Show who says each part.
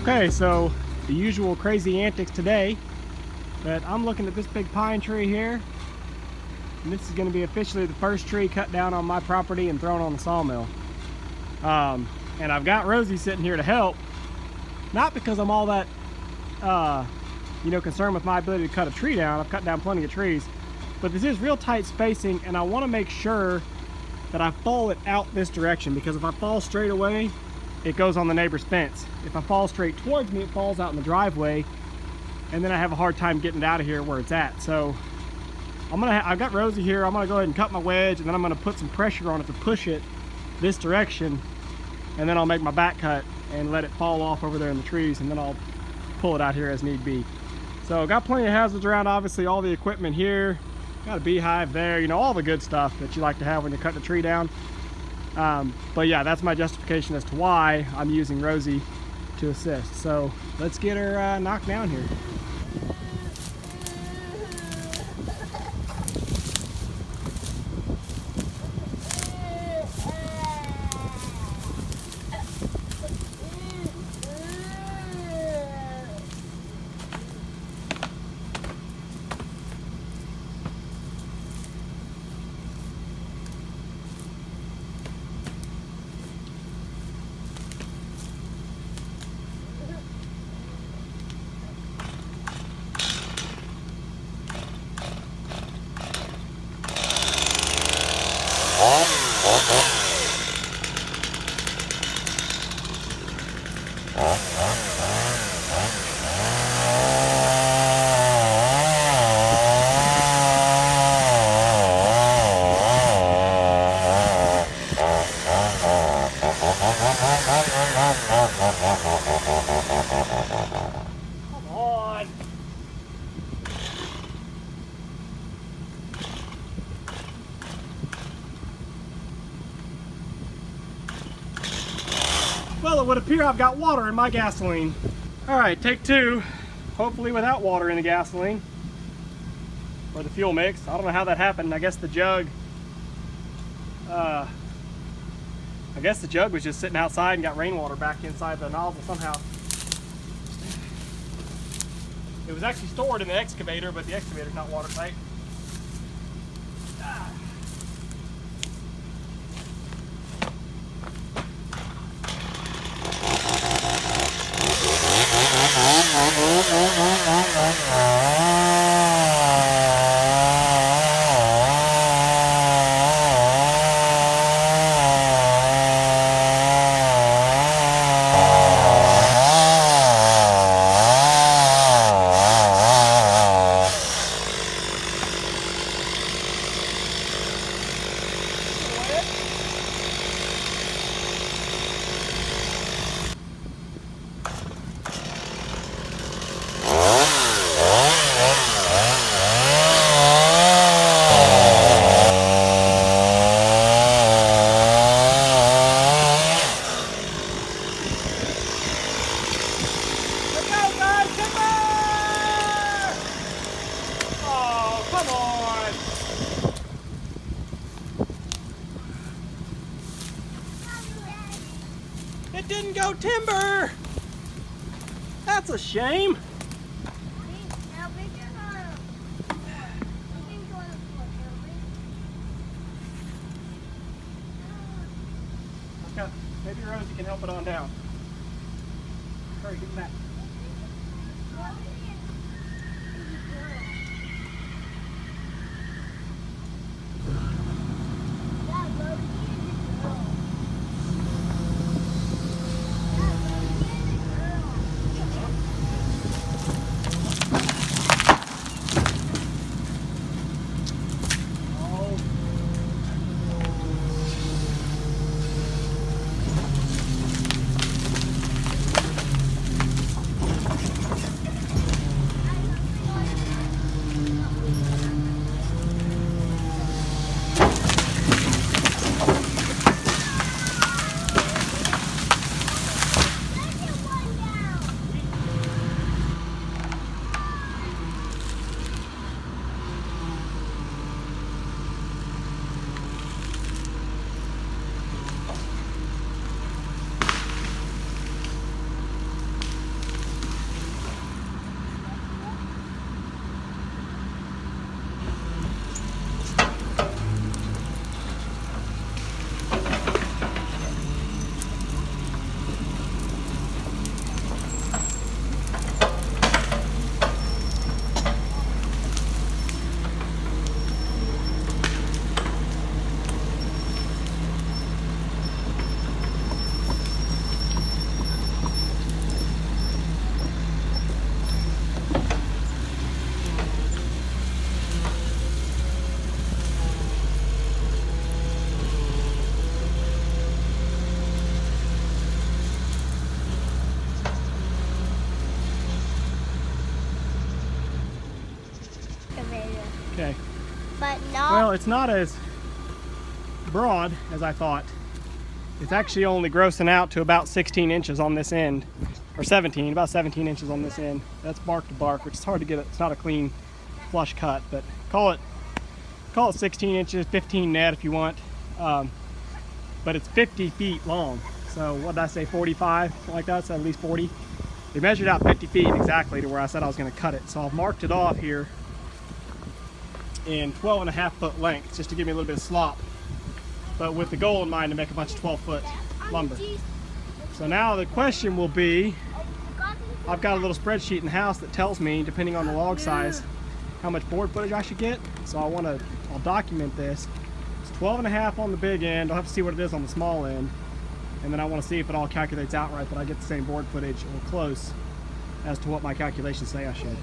Speaker 1: Okay, so the usual crazy antics today, but I'm looking at this big pine tree here, and this is going to be officially the first tree cut down on my property and thrown on the sawmill. And I've got Rosie sitting here to help, not because I'm all that concerned with my ability to cut a tree down. I've cut down plenty of trees, but this is real tight spacing, and I want to make sure that I fall it out this direction, because if I fall straight away, it goes on the neighbor's fence. If I fall straight towards me, it falls out in the driveway, and then I have a hard time getting it out of here where it's at. So I've got Rosie here. I'm gonna go ahead and cut my wedge, and then I'm gonna put some pressure on it to push it this direction, and then I'll make my back cut and let it fall off over there in the trees, and then I'll pull it out here as need be. So got plenty of hazards around, obviously all the equipment here, got a beehive there, you know, all the good stuff that you like to have when you're cutting a tree down. But yeah, that's my justification as to why I'm using Rosie to assist. So let's get her knocked down here. Come on. Well, it would appear I've got water in my gasoline. All right, take two, hopefully without water in the gasoline or the fuel mix. I don't know how that happened. I guess the jug was just sitting outside and got rainwater back inside the nozzle somehow. It was actually stored in the excavator, but the excavator's not watertight. It didn't go timber! That's a shame. Okay, maybe Rosie can help it on down. Hurry, get back. Okay.
Speaker 2: But not.
Speaker 1: Well, it's not as broad as I thought. It's actually only grossing out to about 16 inches on this end, or 17, about 17 inches on this end. That's bark to bark, which is hard to get. It's not a clean, flush cut, but call it 16 inches, 15 net if you want. But it's 50 feet long. So what did I say, 45, something like that? So at least 40. They measured out 50 feet exactly to where I said I was going to cut it. So I've marked it off here in 12.5 foot lengths, just to give me a little bit of slop, but with the goal in mind to make a bunch of 12-foot lumber. So now the question will be, I've got a little spreadsheet in the house that tells me, depending on the log size, how much board footage I should get. So I'll document this. It's 12.5 on the big end. I'll have to see what it is on the small end. And then I want to see if it all calculates out right, that I get the same board footage or close as to what my calculations say I should.